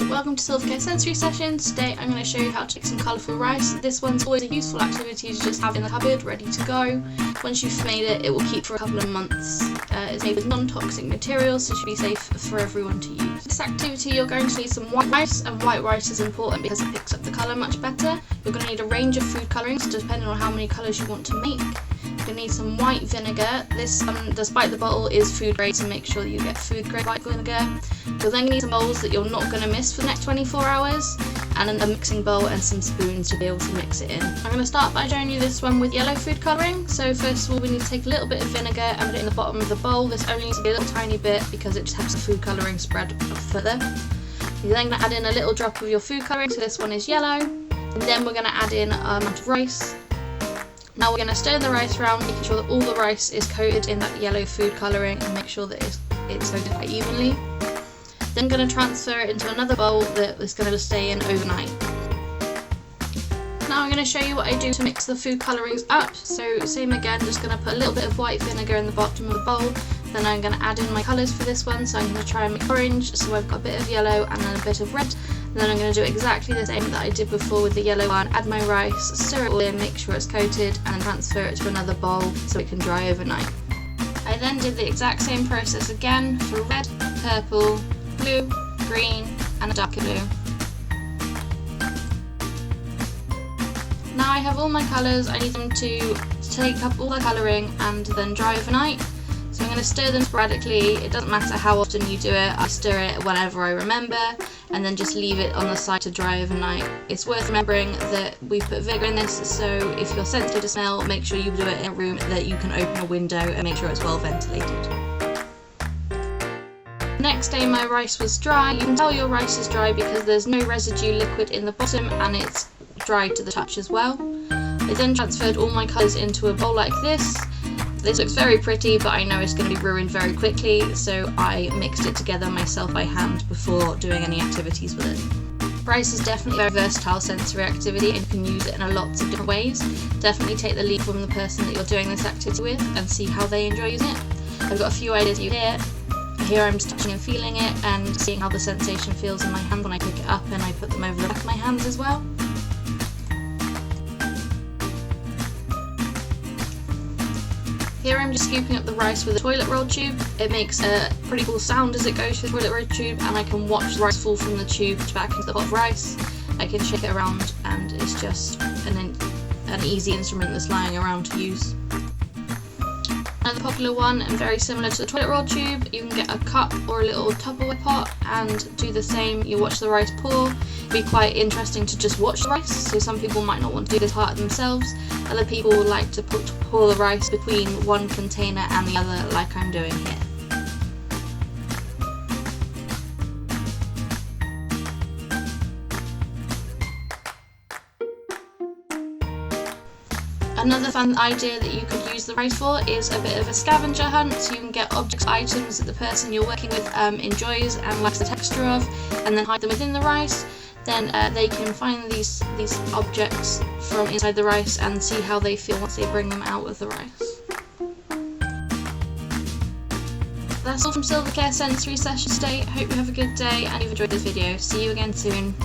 welcome to Silva Sensory Sessions. Today I'm going to show you how to make some colourful rice. This one's always a useful activity to just have in the cupboard ready to go. Once you've made it, it will keep for a couple of months. It's made with non-toxic materials, so it should be safe for everyone to use. This activity you're going to need some white rice, and white rice is important because it picks up the colour much better. You're going to need a range of food colourings depending on how many colours you want to make. You're going to need some white vinegar. This, despite the bottle, is food grade, so make sure you get food grade white vinegar. You're then going to need some bowls that you're not going to miss for the next 24 hours, and a mixing bowl and some spoons to be able to mix it in. I'm going to start by showing you this one with yellow food colouring. So first of all, we need to take a little bit of vinegar and put it in the bottom of the bowl. This only needs to be a little tiny bit because it just helps the food colouring spread further. You're then going to add in a little drop of your food colouring, so this one is yellow. And then we're going to add in a amount of rice. Now we're going to stir the rice around, making sure that all the rice is coated in that yellow food colouring and make sure that it's coated quite evenly. Then I'm going to transfer it into another bowl that is going to stay in overnight. Now I'm going to show you what I do to mix the food colourings up. So same again, just going to put a little bit of white vinegar in the bottom of the bowl. Then I'm going to add in my colours for this one. So I'm going to try and make orange, so I've got a bit of yellow and then a bit of red. And then I'm going to do exactly the same that I did before with the yellow one. Add my rice, stir it all in, make sure it's coated, and then transfer it to another bowl so it can dry overnight. I then did the exact same process again for red, purple, blue, green, and a darker blue. Now I have all my colours. I need them to take up all the colouring and then dry overnight. So I'm going to stir them sporadically. It doesn't matter how often you do it. I stir it whenever I remember and then just leave it on the side to dry overnight. It's worth remembering that we put vinegar in this, so if you're sensitive to smell, make sure you do it in a room that you can open a window and make sure it's well ventilated. Next day my rice was dry. You can tell your rice is dry because there's no residue liquid in the bottom and it's dry to the touch as well. I then transferred all my colours into a bowl like this. This looks very pretty, but I know it's going to be ruined very quickly, so I mixed it together myself by hand before doing any activities with it. Rice is definitely a very versatile sensory activity and you can use it in lots of different ways. Definitely take the lead from the person that you're doing this activity with and see how they enjoy using it. I've got a few ideas you here. Here I'm just touching and feeling it and seeing how the sensation feels in my hand when I pick it up, and I put them over the back of my hands as well. Here I'm just scooping up the rice with a toilet roll tube. It makes a pretty cool sound as it goes through the toilet roll tube, and I can watch the rice fall from the tube back into the pot of rice. I can shake it around and it's just an easy instrument that's lying around to use. Another popular one, and very similar to the toilet roll tube, you can get a cup or a little Tupperware pot and do the same. You watch the rice pour. It'd be quite interesting to just watch the rice, so some people might not want to do this part themselves. Other people would like to pour the rice between one container and the other, like I'm doing here. Another fun idea that you could use the rice for is a bit of a scavenger hunt, so you can get objects, items that the person you're working with enjoys and likes the texture of, and then hide them within the rice. Then they can find these objects from inside the rice and see how they feel once they bring them out of the rice. That's all from Silva Sensory Sessions today. Hope you have a good day and you've enjoyed this video. See you again soon.